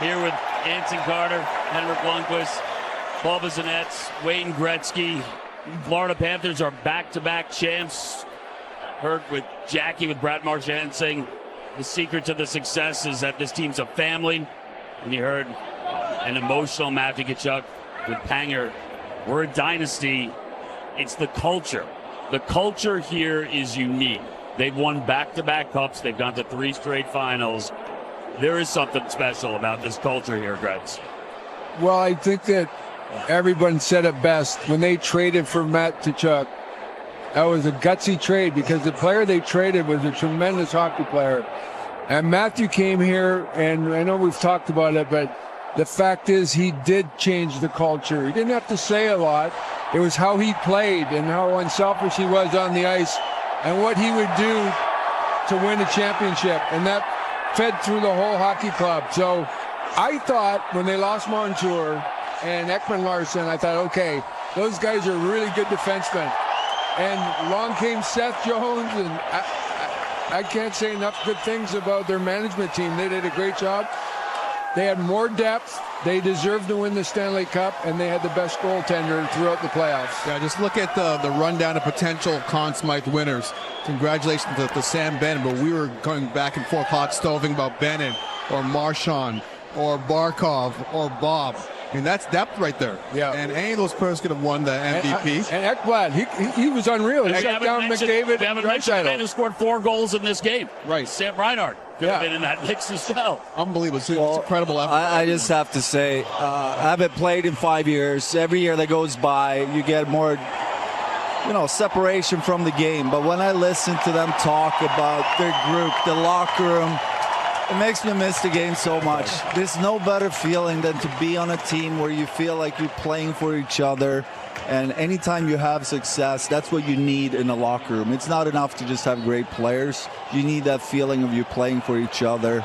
here with Anson Carter, Henrik Lundqvist, Bissonnette, Wayne Gretzky. Florida Panthers are back-to-back champs. Heard with Jackie, with Brad Marchand, saying the secret to the success is that this team's a family. And you heard an emotional Matthew Tkachuk with Panger. We're a dynasty. It's the culture. The culture here is unique. They've won back-to-back cups. They've gone to 3 straight finals. There is something special about this culture here, Gretz. Well, I think that everyone said it best. When they traded for Matt Tkachuk, that was a gutsy trade because the player they traded was a tremendous hockey player. And Matthew came here, and I know we've talked about it, but the fact is he did change the culture. He didn't have to say a lot. It was how he played and how unselfish he was on the ice and what he would do to win a championship. And that fed through the whole hockey club. So I thought when they lost Montour and Ekman Larsson, I thought, okay, those guys are really good defensemen. And along came Seth Jones, and I can't say enough good things about their management team. They did a great job. They had more depth. They deserved to win the Stanley Cup, and they had the best goaltender throughout the playoffs. Yeah, just look at the rundown of potential Conn Smythe winners. Congratulations to Sam Bennett, but we were going back and forth hot stoving about Bennett or Marchand or Barkov or Bob. I mean, that's depth right there. Yeah. And any of those players could have won the MVP. And Ekblad, he was unreal. He shut down McDavid. We haven't mentioned the man who scored 4 goals in this game. Right. Sam Reinhart could have been in that mix as well. Unbelievable. It's an incredible effort. I just have to say, I haven't played in 5 years. Every year that goes by, you get more, separation from the game. But when I listen to them talk about their group, the locker room, it makes me miss the game so much. There's no better feeling than to be on a team where you feel like you're playing for each other. And anytime you have success, that's what you need in the locker room. It's not enough to just have great players. You need that feeling of you playing for each other.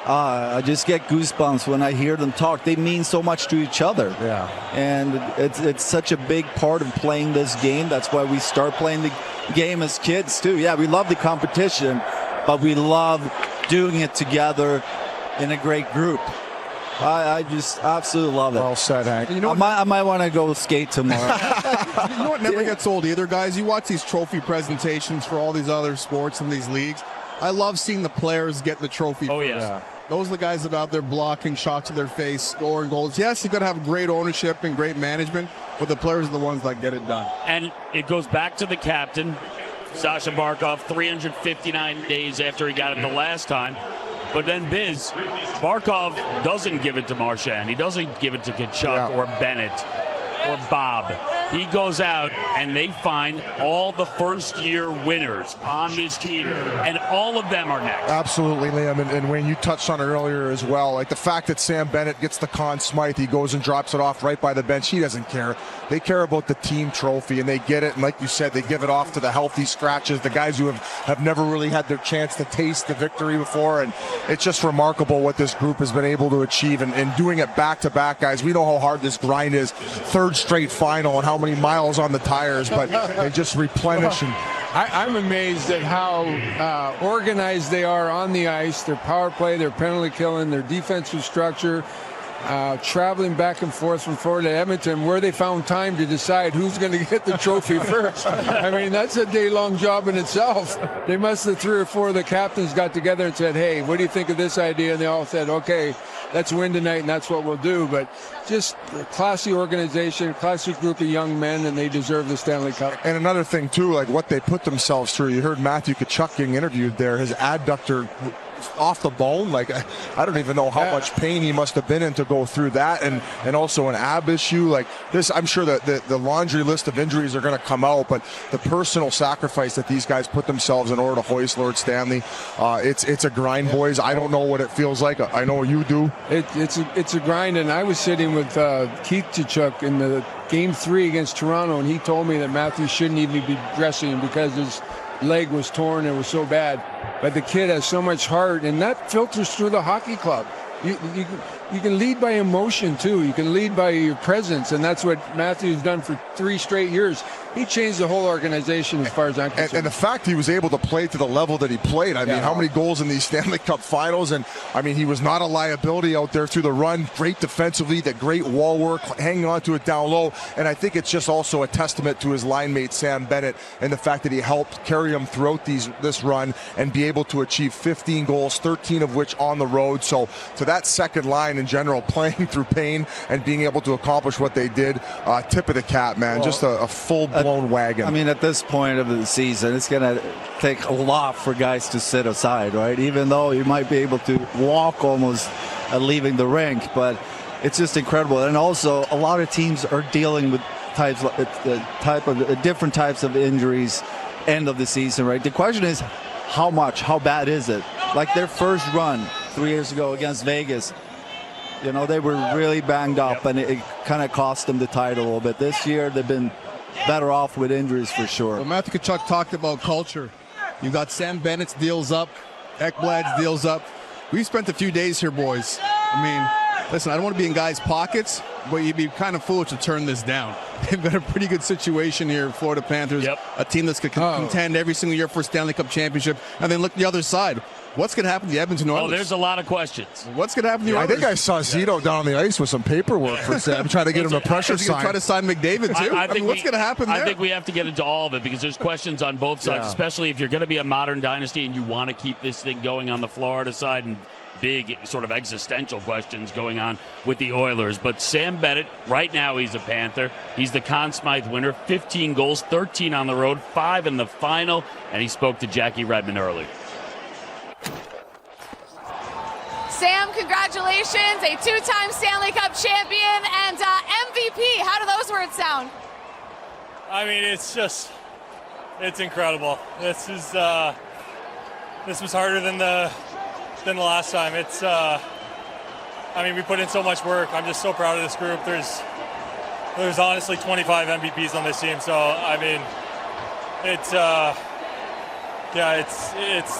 I just get goosebumps when I hear them talk. They mean so much to each other. Yeah. And it's such a big part of playing this game. That's why we start playing the game as kids, too. Yeah, we love the competition, but we love doing it together in a great group. I just absolutely love it. Well said, Hank. You know, I might want to go skate tomorrow. You know what never gets old either, guys? You watch these trophy presentations for all these other sports and these leagues. I love seeing the players get the trophy first. Yes. Yeah. Those are the guys that are out there blocking shots to their face, scoring goals. Yes, you got to have great ownership and great management, but the players are the ones that get it done. And it goes back to the captain, Sasha Barkov, 359 days after he got it the last time. But then Barkov doesn't give it to Marchand. He doesn't give it to Tkachuk or Bennett or Bob. He goes out and they find all the first-year winners on this team, and all of them are next. Absolutely, Liam. And Wayne, you touched on it earlier as well. Like the fact that Sam Bennett gets the Conn Smythe, he goes and drops it off right by the bench. He doesn't care. They care about the team trophy, and they get it. And like you said, they give it off to the healthy scratches, the guys who have never really had their chance to taste the victory before. And it's just remarkable what this group has been able to achieve. And doing it back-to-back, guys, we know how hard this grind is. 3rd straight final and how many miles on the tires, but they just replenish. And I'm amazed at how organized they are on the ice, their power play, their penalty killing, their defensive structure, traveling back and forth from Florida to Edmonton, where they found time to decide who's going to get the trophy first. I mean, that's a day-long job in itself. They must have 3 or 4 of the captains got together and said, hey, what do you think of this idea? And they all said, okay, let's win tonight, and that's what we'll do. But just a classy organization, classy group of young men, and they deserve the Stanley Cup. And another thing, too, like what they put themselves through. You heard Matthew Tkachuk getting interviewed there. His adductor off the bone. Like, I don't even know how much pain he must have been in to go through that. And also an ab issue. Like this, I'm sure that the laundry list of injuries are going to come out, but the personal sacrifice that these guys put themselves in order to hoist Lord Stanley, it's a grind, boys. I don't know what it feels like. I know you do. It's a grind, and I was sitting with Keith Tkachuk in the Game 3 against Toronto, and he told me that Matthew shouldn't even be dressing him because his leg was torn and it was so bad. But the kid has so much heart, and that filters through the hockey club. you can lead by emotion too. You can lead by your presence, and that's what Matthew's done for 3 straight years. He changed the whole organization as far as I'm concerned. And the fact he was able to play to the level that he played. I mean, how many goals in these Stanley Cup finals? And I mean, he was not a liability out there through the run. Great defensively, that great wall work, hanging on to it down low. And I think it's just also a testament to his line mate, Sam Bennett, and the fact that he helped carry him throughout this run and be able to achieve 15 goals, 13 of which on the road. So to that second line in general, playing through pain and being able to accomplish what they did, tip of the cap, man. Well, just a full-blown wagon. I mean, at this point of the season, it's going to take a lot for guys to sit aside, right? Even though you might be able to walk almost leaving the rink, but it's just incredible. And also, a lot of teams are dealing with different types of injuries end of the season, right? The question is, how bad is it? Like their first run 3 years ago against Vegas, you know, they were really banged up, and it kind of cost them the title a little bit. This year, they've been better off with injuries for sure. Well, Matthew Tkachuk talked about culture. You got Sam Bennett's deals up, Ekblad's deals up. We've spent a few days here, boys. I mean, listen, I don't want to be in guys' pockets, but you'd be kind of foolish to turn this down. They've got a pretty good situation here, Florida Panthers, a team that's going to contend every single year for a Stanley Cup championship. And then look the other side. What's going to happen to the Edmonton Oilers? Oh, there's a lot of questions. What's going to happen to the Oilers? I think I saw Zito down on the ice with some paperwork for Sam, trying to get him a pressure sign. Try to sign McDavid, too? I mean, what's going to happen there? I think we have to get into all of it because there's questions on both sides, especially if you're going to be a modern dynasty and you want to keep this thing going on the Florida side, and big sort of existential questions going on with the Oilers. But Sam Bennett, right now he's a Panther. He's the Conn Smythe winner, 15 goals, 13 on the road, 5 in the final, and he spoke to Jackie Redmond earlier. Sam, congratulations, a 2-time Stanley Cup champion and MVP. How do those words sound? I mean, it's incredible. This was harder than the last time. I mean, we put in so much work. I'm just so proud of this group. There's honestly 25 MVPs on this team. So I mean, it's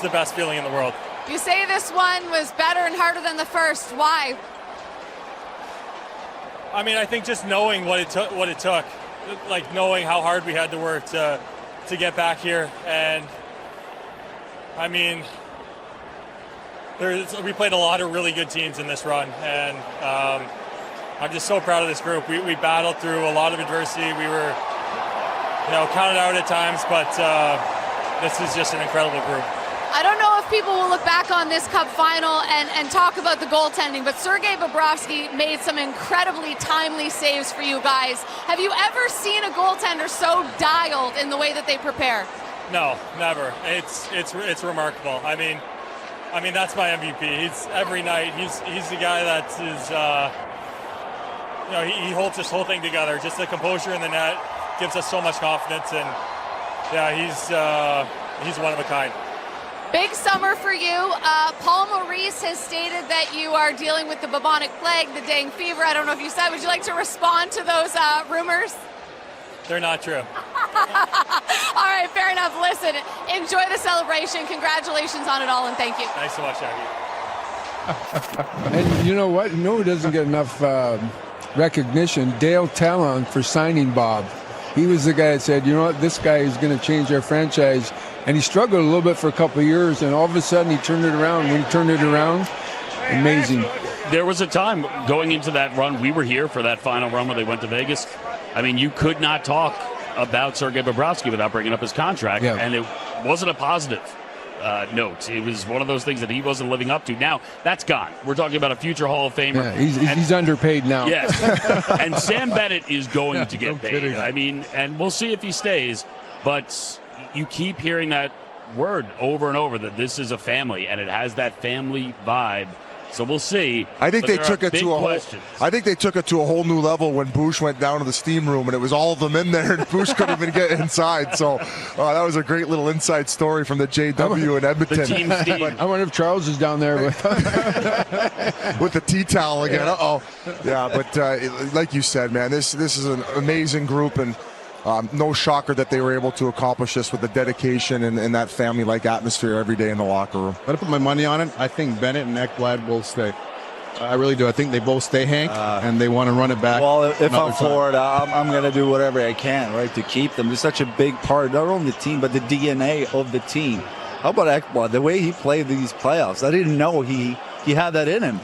the best feeling in the world. You say this one was better and harder than the first. Why? I mean, I think just knowing what it took, like knowing how hard we had to work to get back here, and I mean, we played a lot of really good teams in this run, and I'm just so proud of this group. We battled through a lot of adversity. We were, counted out at times, but this is just an incredible group. I don't know if people will look back on this Cup final and talk about the goaltending, but Sergei Bobrovsky made some incredibly timely saves for you guys. Have you ever seen a goaltender so dialed in the way that they prepare? No, never. It's remarkable. I mean that's my MVP. He's every night. He's the guy that is he holds this whole thing together. Just the composure in the net gives us so much confidence, and he's one of a kind. Big summer for you. Paul Maurice has stated that you are dealing with the bubonic plague, the dengue fever. I don't know if you said. Would you like to respond to those rumors? They're not true. All right, fair enough. Listen, enjoy the celebration. Congratulations on it all, and thank you. Thanks so much, Jackie. And you know what? You know who doesn't get enough recognition? Dale Talon for signing Bob. He was the guy that said, you know what, this guy is going to change our franchise. And he struggled a little bit for a couple of years, and all of a sudden he turned it around. When he turned it around, amazing. There was a time going into that run, we were here for that final run where they went to Vegas. I mean, you could not talk about Sergei Bobrovsky without bringing up his contract, and it wasn't a positive note. It was one of those things that he wasn't living up to. Now, that's gone. We're talking about a future Hall of Famer. Yeah, he's underpaid now. Yes. And Sam Bennett is going to get paid. I mean, and we'll see if he stays, but you keep hearing that word over and over, that this is a family, and it has that family vibe. So we'll see. I think they took it to a whole new level when Bush went down to the steam room, and it was all of them in there, and Bush couldn't even get inside. So that was a great little inside story from the JW in Edmonton. The team steam. I wonder if Charles is down there with the tea towel again. Yeah, but like you said, man, this is an amazing group, and no shocker that they were able to accomplish this with the dedication and that family-like atmosphere every day in the locker room. But I put my money on it. I think Bennett and Ekblad will stay. I really do. I think they both stay, Hank, and they want to run it back. Well, if another I'm time. Florida, I'm going to do whatever I can, right, to keep them. They're such a big part, not only the team, but the DNA of the team. How about Ekblad? The way he played these playoffs, I didn't know he had that in him.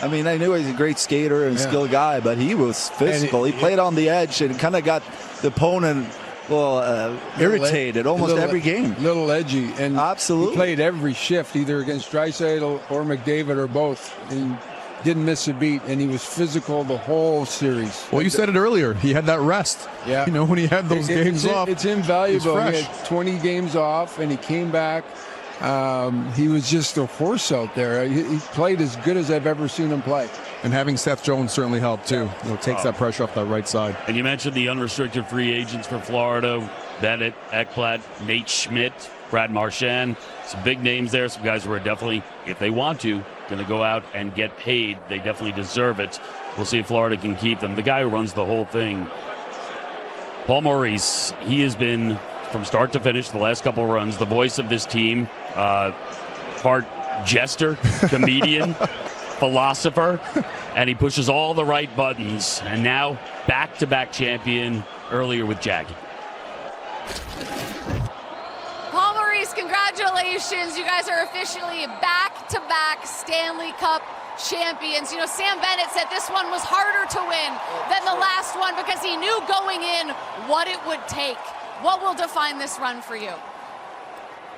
I mean, I knew he was a great skater and skilled guy, but he was physical. He played on the edge and kind of got the opponent irritated almost every game. Little edgy. And absolutely. He played every shift, either against Draisaitl or McDavid or both. And didn't miss a beat, and he was physical the whole series. Well, you said it earlier. He had that rest. Yeah. You know, when he had those games off. It's invaluable. He's He fresh. had 20 games off, and he came back. He was just a horse out there. He played as good as I've ever seen him play. And having Seth Jones certainly helped, too. You know, takes that pressure off that right side. And you mentioned the unrestricted free agents for Florida: Bennett, Ekblad, Nate Schmidt, Brad Marchand. Some big names there. Some guys who are definitely, if they want to, going to go out and get paid. They definitely deserve it. We'll see if Florida can keep them. The guy who runs the whole thing, Paul Maurice, he has been, from start to finish, the last couple of runs, the voice of this team. Part jester, comedian, philosopher, and he pushes all the right buttons. And now, back-to-back champion earlier with Jackie. Paul Maurice, congratulations. You guys are officially back-to-back Stanley Cup champions. You know, Sam Bennett said this one was harder to win than the last one because he knew going in what it would take. What will define this run for you?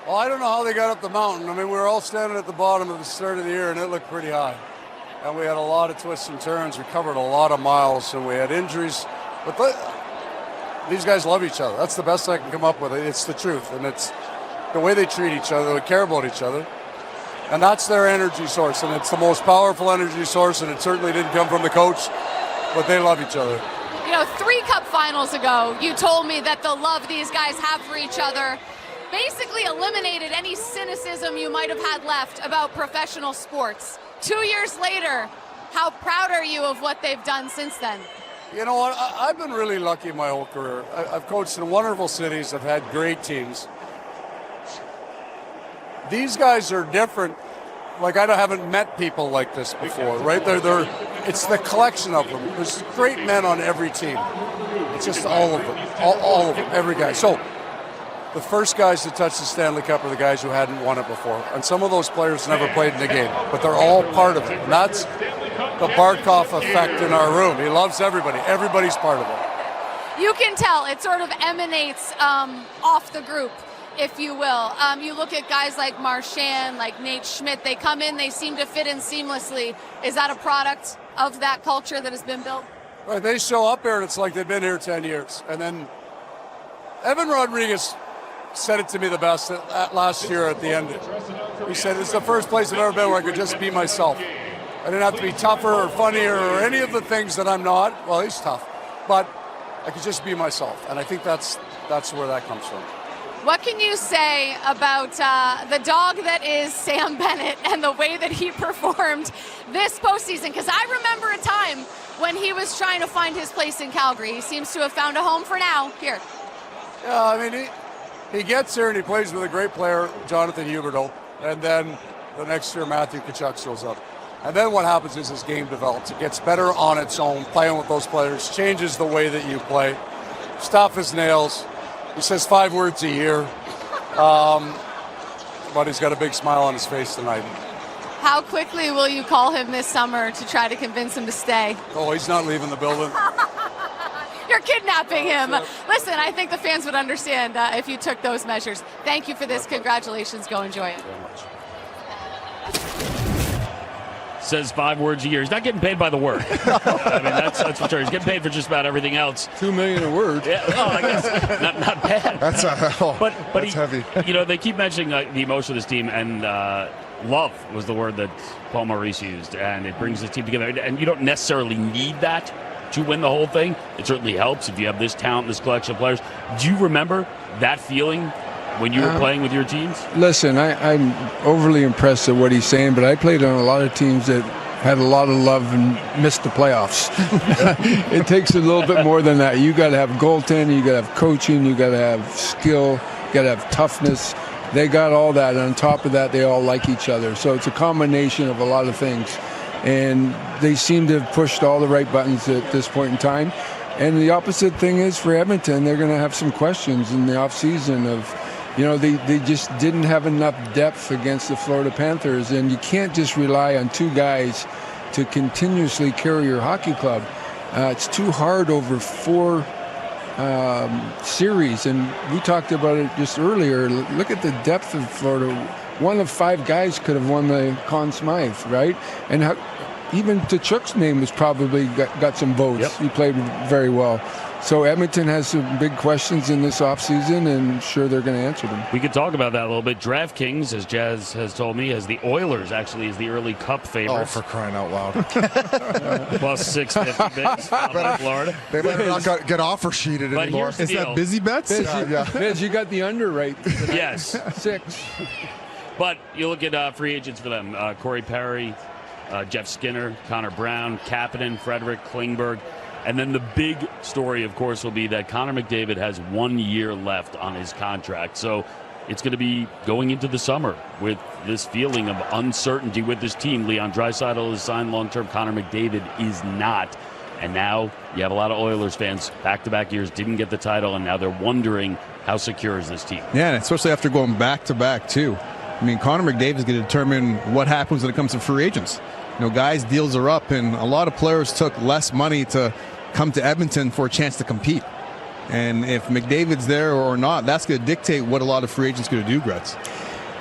Well, I don't know how they got up the mountain. I mean, we were all standing at the bottom of the start of the year, and it looked pretty high. And we had a lot of twists and turns. We covered a lot of miles, and we had injuries. But these guys love each other. That's the best I can come up with. It's the truth, and it's the way they treat each other. They care about each other. And that's their energy source, and it's the most powerful energy source, and it certainly didn't come from the coach, but they love each other. You know, 3 Cup finals ago, you told me that the love these guys have for each other basically eliminated any cynicism you might have had left about professional sports. 2 years later, how proud are you of what they've done since then? You know what? I've been really lucky my whole career. I've coached in wonderful cities. I've had great teams. These guys are different. Like, I haven't met people like this before, right? It's the collection of them. There's great men on every team. It's just all of them, all of them, every guy. So the first guys to touch the Stanley Cup are the guys who hadn't won it before. And some of those players never played in the game, but they're all part of it. And that's the Barkov effect in our room. He loves everybody. Everybody's part of it. You can tell it sort of emanates off the group, if you will. You look at guys like Marchand, like Nate Schmidt. They come in, they seem to fit in seamlessly. Is that a product of that culture that has been built? Right, they show up here and it's like they've been here 10 years. And then Evan Rodriguez said it to me the best last year at the end. He said, it's the first place I've ever been where I could just be myself. I didn't have to be tougher or funnier or any of the things that I'm not. Well, he's tough, but I could just be myself. And I think that's where that comes from. What can you say about the dog that is Sam Bennett and the way that he performed this postseason? Because I remember a time when he was trying to find his place in Calgary. He seems to have found a home for now here. Yeah, I mean, he gets here and he plays with a great player, Jonathan Huberdeau. And then the next year, Matthew Tkachuk shows up. And then what happens is his game develops. It gets better on its own, playing with those players, changes the way that you play. Stuff his nails. He says 5 words a year, but he's got a big smile on his face tonight. How quickly will you call him this summer to try to convince him to stay? Oh, he's not leaving the building. You're kidnapping him. Listen, I think the fans would understand if you took those measures. Thank you for this. Congratulations. Go enjoy it. Says 5 words a year. He's not getting paid by the word. I mean, that's for sure. He's getting paid for just about everything else. $2 million a word. Yeah, well, I guess not bad. That's heavy. You know, they keep mentioning the emotion of this team, and love was the word that Paul Maurice used, and it brings the team together. And you don't necessarily need that to win the whole thing. It certainly helps if you have this talent, this collection of players. Do you remember that feeling when you were playing with your teams? Listen, I'm overly impressed at what he's saying, but I played on a lot of teams that had a lot of love and missed the playoffs. It takes a little bit more than that. You got to have goaltending, you got to have coaching, you got to have skill, you got to have toughness. They got all that, and on top of that, they all like each other. So it's a combination of a lot of things. and they seem to have pushed all the right buttons at this point in time. And the opposite thing is for Edmonton, they're going to have some questions in the offseason of, they just didn't have enough depth against the Florida Panthers, and you can't just rely on two guys to continuously carry your hockey club. It's too hard over 4 series, and we talked about it just earlier. Look at the depth of Florida. 1 of 5 guys could have won the Conn Smythe, right? And even Tkachuk's name was probably got some votes. Yep. He played very well. So Edmonton has some big questions in this offseason, and sure they're going to answer them. We could talk about that a little bit. DraftKings, as Jazz has told me, has the Oilers actually is the early Cup favorite. Oh, for crying out loud. Plus 650 bids from Florida. They better not get offer sheeted But anymore. here's the Is deal. that busy bets? Biz, you got the under right. Yes. 6. But you look at free agents for them. Corey Perry, Jeff Skinner, Connor Brown, Kapanen, Frederick, Klingberg. And then the big story, of course, will be that Connor McDavid has 1 year left on his contract. So it's going to be going into the summer with this feeling of uncertainty with this team. Leon Draisaitl is signed long-term. Connor McDavid is not. And now you have a lot of Oilers fans, back-to-back years, didn't get the title, and now they're wondering how secure is this team. Yeah, and especially after going back-to-back, too. I mean, Connor McDavid is going to determine what happens when it comes to free agents. Guys' deals are up, and a lot of players took less money to come to Edmonton for a chance to compete. And if McDavid's there or not, that's going to dictate what a lot of free agents are going to do, Gretz.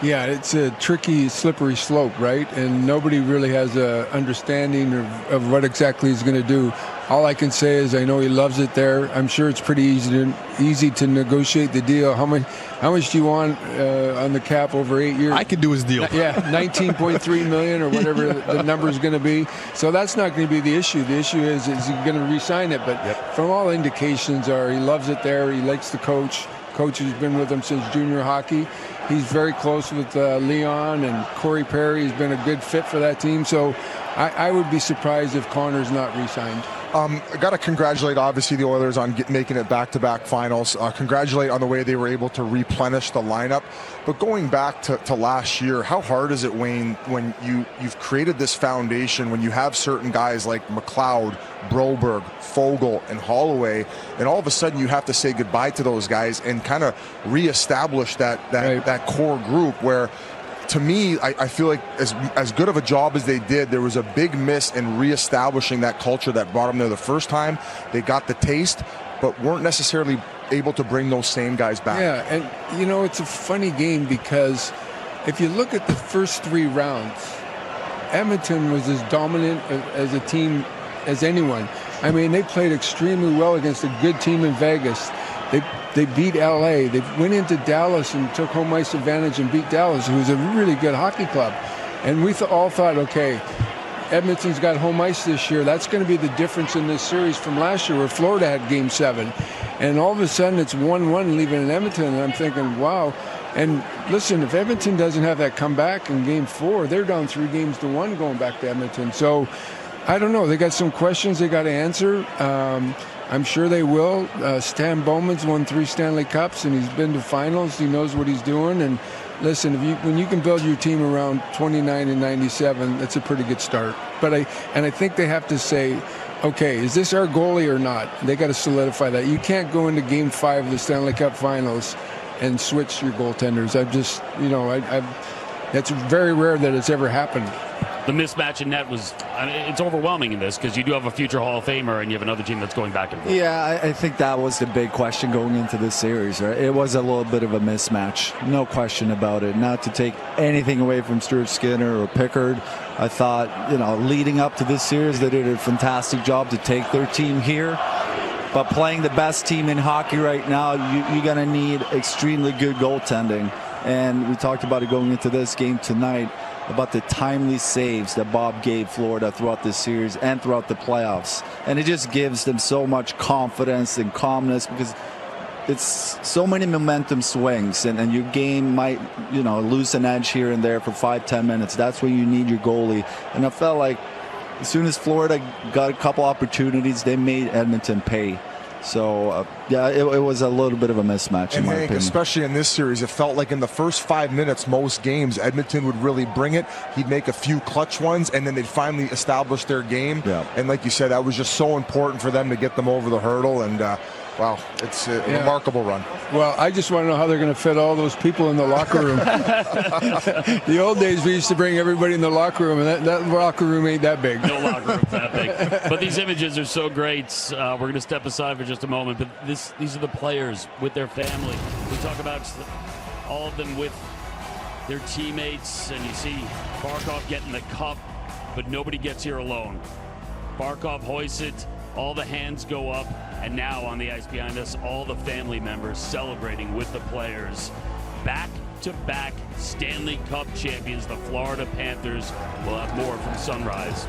Yeah, it's a tricky, slippery slope, right? And nobody really has a understanding of what exactly he's going to do. All I can say is I know he loves it there. I'm sure it's pretty easy to negotiate the deal. How much do you want on the cap over 8 years? I could do his deal. Yeah, 19.3 million or whatever the number is going to be. So that's not going to be the issue. The issue is he going to re-sign it? But from all indications are he loves it there. He likes the coach. Coach has been with him since junior hockey. He's very close with Leon, and Corey Perry has been a good fit for that team. So I would be surprised if Connor's not re-signed. I got to congratulate, obviously, the Oilers on making it back-to-back finals. Congratulate on the way they were able to replenish the lineup. But going back to last year, how hard is it, Wayne, when you've created this foundation, when you have certain guys like McLeod, Broberg, Fogle, and Holloway, and all of a sudden you have to say goodbye to those guys and kind of reestablish that core group where, to me, I feel like as good of a job as they did, there was a big miss in reestablishing that culture that brought them there the first time. They got the taste, but weren't necessarily able to bring those same guys back. Yeah, and it's a funny game because if you look at the first 3 rounds, Edmonton was as dominant as a team as anyone. I mean, they played extremely well against a good team in Vegas. They beat LA. They went into Dallas and took home ice advantage and beat Dallas, who was a really good hockey club. And we all thought, okay, Edmonton's got home ice this year. That's going to be the difference in this series from last year where Florida had Game 7. And all of a sudden it's 1-1 leaving in Edmonton. And I'm thinking, wow. And listen, if Edmonton doesn't have that comeback in Game 4, they're down 3-1 going back to Edmonton. So I don't know. They got some questions they got to answer. I'm sure they will. Stan Bowman's won 3 Stanley Cups, and he's been to finals. He knows what he's doing. And listen, when you can build your team around 29 and 97, that's a pretty good start. But I think they have to say, okay, is this our goalie or not? They got to solidify that. You can't go into Game 5 of the Stanley Cup Finals and switch your goaltenders. That's very rare that it's ever happened. The mismatch in net it's overwhelming in this because you do have a future Hall of Famer and you have another team that's going back and forth. Yeah, I think that was the big question going into this series, right? It was a little bit of a mismatch, no question about it. Not to take anything away from Stuart Skinner or Pickard. I thought, leading up to this series, they did a fantastic job to take their team here. But playing the best team in hockey right now, you're going to need extremely good goaltending. And we talked about it going into this game tonight, about the timely saves that Bob gave Florida throughout this series and throughout the playoffs. And it just gives them so much confidence and calmness because it's so many momentum swings and your game might, lose an edge here and there for 5-10 minutes. That's when you need your goalie. And I felt like as soon as Florida got a couple opportunities, they made Edmonton pay. So, yeah, it was a little bit of a mismatch in And my Hank, opinion. especially in this series, it felt like in the first 5 minutes, most games, Edmonton would really bring it. He'd make a few clutch ones, and then they'd finally establish their game. Yeah. And like you said, that was just so important for them to get them over the hurdle. And wow, it's a remarkable run. Well, I just want to know how they're going to fit all those people in the locker room. The old days, we used to bring everybody in the locker room, and that locker room ain't that big. No locker room that big. But these images are so great. We're going to step aside for just a moment. But these are the players with their family. We talk about all of them with their teammates, and you see Barkov getting the cup, but nobody gets here alone. Barkov hoists it. All the hands go up, and now on the ice behind us, all the family members celebrating with the players. Back-to-back Stanley Cup champions, the Florida Panthers. We'll have more from Sunrise.